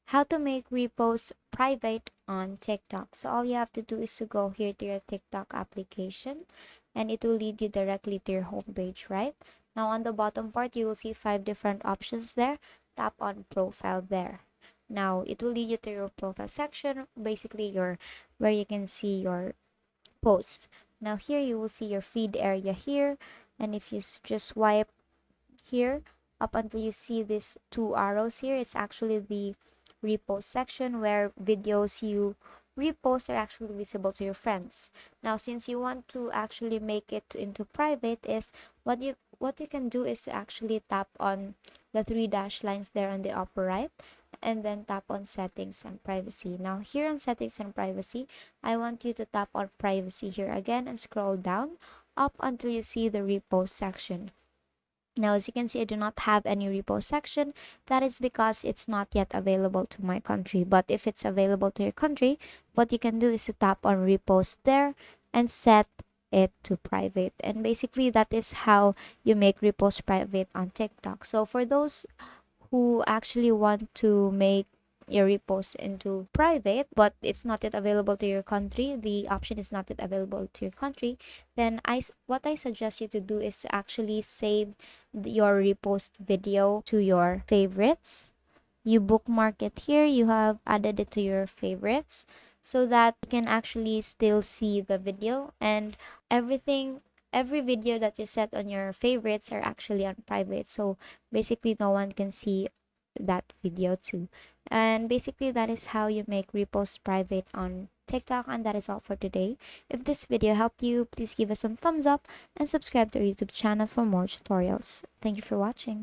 How to make reposts private on TikTok. So all you have to do is to go here to your TikTok application, and it will lead you directly to your homepage, right? Now on the bottom part, you will see 5 different options there. Tap on profile there. Now it will lead you to your profile section, basically your where you can see your post. Now here you will see your feed area here, and if you just swipe here up until you see these 2 arrows here, it's actually the repost section where videos you repost are actually visible to your friends. Now since you want to actually make it into private, is what you can do is to actually tap on the 3 dash lines there on the upper right, and then tap on settings and privacy. Now here on settings and privacy, I want you to tap on privacy here again and scroll down up until you see the repost section. Now, as you can see, I do not have any repo section. That is because it's not yet available to my country. But if it's available to your country, what you can do is to tap on repost there and set it to private. And basically, that is how you make repost private on TikTok. So for those who actually want to make your repost into private, but it's not yet available to your country, the option is not yet available to your country, then what I suggest you to do is to actually save your repost video to your favorites. You bookmark it here, you have added it to your favorites, so that you can actually still see the video, and everything every video that you set on your favorites are actually on private, so basically no one can see that video too. And basically that is how you make reposts private on TikTok. And that is all for today. If this video helped you, please give us some thumbs up and subscribe to our YouTube channel for more tutorials. Thank you for watching.